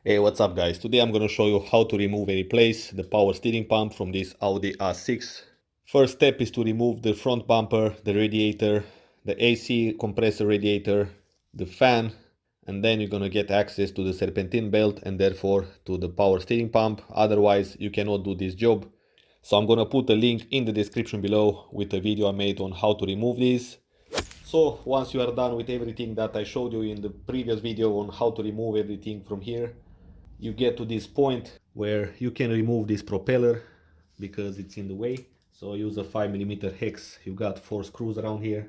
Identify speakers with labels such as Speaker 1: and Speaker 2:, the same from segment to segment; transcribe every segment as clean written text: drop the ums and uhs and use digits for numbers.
Speaker 1: Hey, what's up guys? Today I'm gonna show you how to remove and replace the power steering pump from this Audi A6. First step is to remove the front bumper, the radiator, the AC compressor radiator, the fan, and then you're gonna get access to the serpentine belt and therefore to the power steering pump. Otherwise, you cannot do this job. So I'm gonna put a link in the description below with a video I made on how to remove these. So once you are done with everything that I showed you in the previous video on how to remove everything from here, you get to this point where you can remove this propeller because it's in the way. So use a 5mm hex. You got 4 screws around here.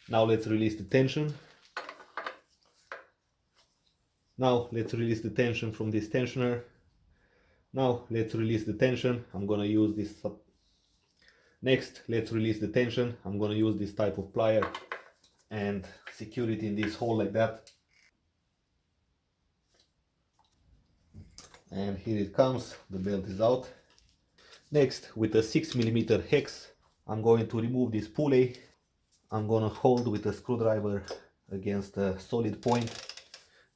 Speaker 1: Now let's release the tension. Now let's release the tension from this tensioner. Now let's release the tension. I'm gonna use this. Next, let's release the tension. I'm gonna use this type of plier and secure it in this hole like that. And here it comes, the belt is out. Next, with a 6mm hex, I'm going to remove this pulley. I'm gonna hold with a screwdriver against a solid point.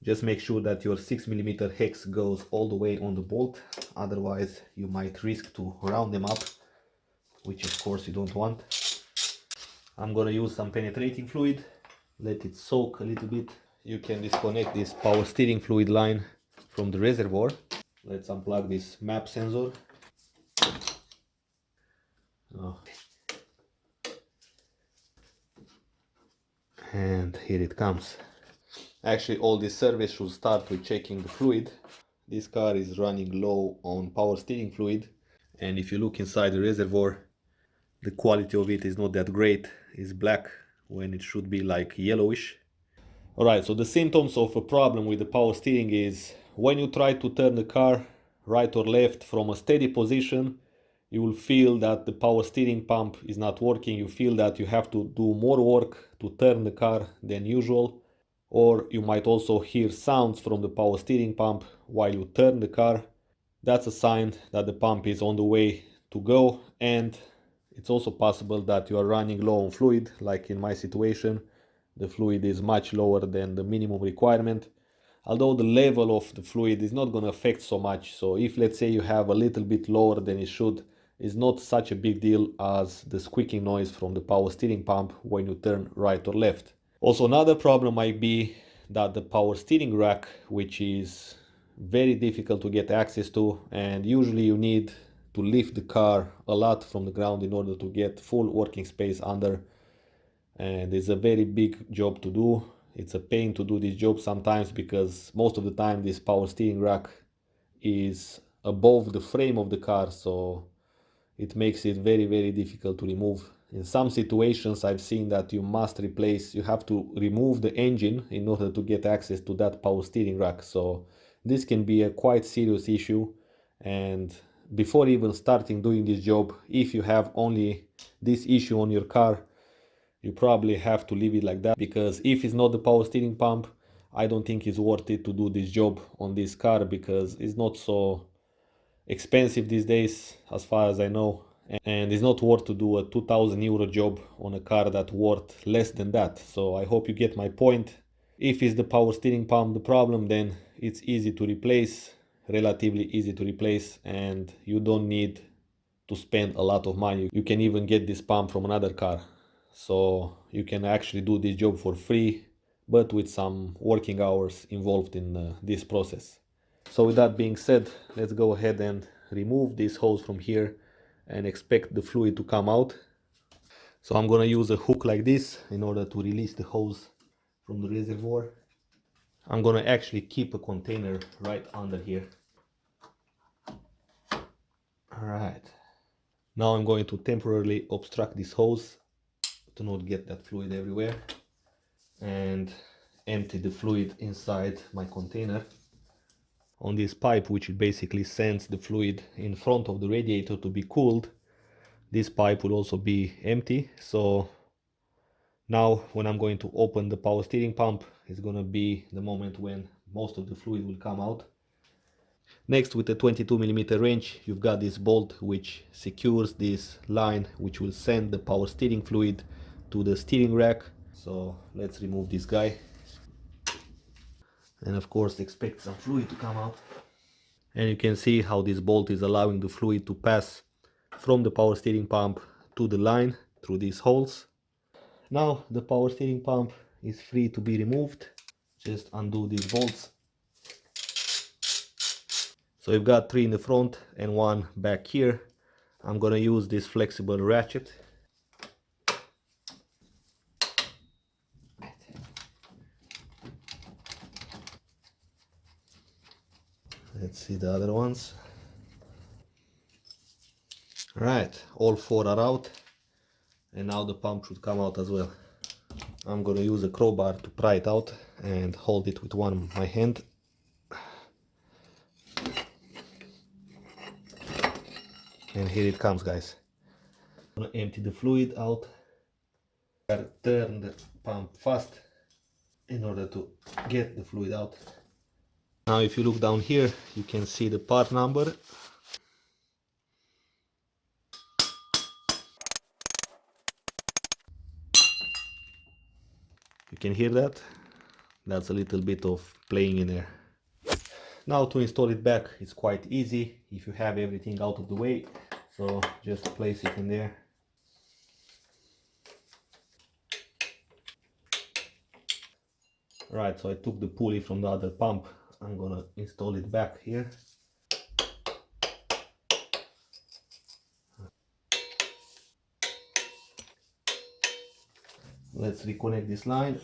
Speaker 1: Just make sure that your 6mm hex goes all the way on the bolt, otherwise you might risk to round them up, which of course you don't want. I'm gonna use some penetrating fluid, let it soak a little bit. You can disconnect this power steering fluid line from the reservoir. Let's unplug this map sensor. Oh. And here it comes. Actually, all this service should start with checking the fluid. This car is running low on power steering fluid, and if you look inside the reservoir, the quality of it is not that great. It's black when it should be like yellowish. Alright, so the symptoms of a problem with the power steering is when you try to turn the car right or left from a steady position, you will feel that the power steering pump is not working. You feel that you have to do more work to turn the car than usual. Or you might also hear sounds from the power steering pump while you turn the car. That's a sign that the pump is on the way to go, and it's also possible that you are running low on fluid, like in my situation. The fluid is much lower than the minimum requirement, although the level of the fluid is not going to affect so much. So if let's say you have a little bit lower than it should, it's not such a big deal as the squeaking noise from the power steering pump when you turn right or left. Also, another problem might be that the power steering rack, which is very difficult to get access to, and usually you need to lift the car a lot from the ground in order to get full working space under, and it's a very big job to do. It's a pain to do this job sometimes because most of the time this power steering rack is above the frame of the car, so it makes it very difficult to remove. In some situations I've seen that you have to remove the engine in order to get access to that power steering rack. So this can be a quite serious issue, and before even starting doing this job, if you have only this issue on your car, you probably have to leave it like that, because if it's not the power steering pump, I don't think it's worth it to do this job on this car, because it's not so expensive these days as far as I know, and it's not worth to do a 2000 euro job on a car that's worth less than that. So I hope you get my point. If it's the power steering pump the problem, then it's easy to replace, relatively easy to replace, and you don't need to spend a lot of money. You can even get this pump from another car, so you can actually do this job for free, but with some working hours involved in this process. So with that being said, let's go ahead and remove this hose from here and expect the fluid to come out. So I'm gonna use a hook like this in order to release the hose from the reservoir. I'm gonna actually keep a container right under here. Alright. Now I'm going to temporarily obstruct this hose to not get that fluid everywhere, and empty the fluid inside my container. On this pipe, which basically sends the fluid in front of the radiator to be cooled, this pipe will also be empty. So now when I'm going to open the power steering pump, it's going to be the moment when most of the fluid will come out. Next, with the 22mm wrench, you've got this bolt which secures this line, which will send the power steering fluid to the steering rack. So let's remove this guy. And of course expect some fluid to come out. And you can see how this bolt is allowing the fluid to pass from the power steering pump to the line through these holes. Now the power steering pump is free to be removed. Just undo these bolts. So you've got 3 in the front and 1 back here. I'm gonna use this flexible ratchet. Let's see the other ones. Alright, all 4 are out. And now the pump should come out as well. I'm gonna use a crowbar to pry it out and hold it with my hand. And here it comes, guys. I'm gonna empty the fluid out. Turn the pump fast in order to get the fluid out. Now if you look down here, you can see the part number. You can hear that? That's a little bit of playing in there. Now to install it back, it's quite easy if you have everything out of the way. So just place it in there. Right, so I took the pulley from the other pump. I'm gonna install it back here. Let's reconnect this line.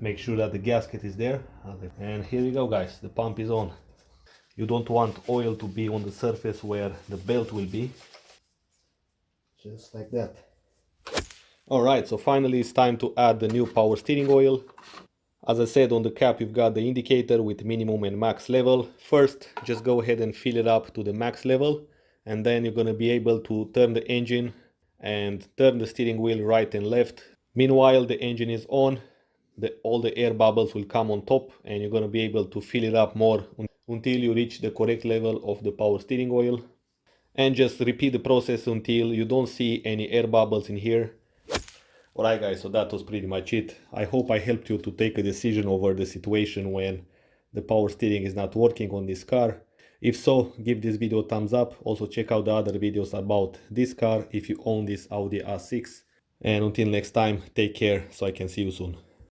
Speaker 1: Make sure that the gasket is there. And here we go, guys, the pump is on. You don't want oil to be on the surface where the belt will be. Just like that. Alright, so finally it's time to add the new power steering oil. As I said, on the cap you've got the indicator with minimum and max level. First, just go ahead and fill it up to the max level, and then you're going to be able to turn the engine and turn the steering wheel right and left. Meanwhile, the engine is on, all the air bubbles will come on top, and you're going to be able to fill it up more until you reach the correct level of the power steering oil. And just repeat the process until you don't see any air bubbles in here. Alright guys, so that was pretty much it. I hope I helped you to take a decision over the situation when the power steering is not working on this car. If so, give this video a thumbs up. Also check out the other videos about this car if you own this Audi A6. And until next time, take care, so I can see you soon.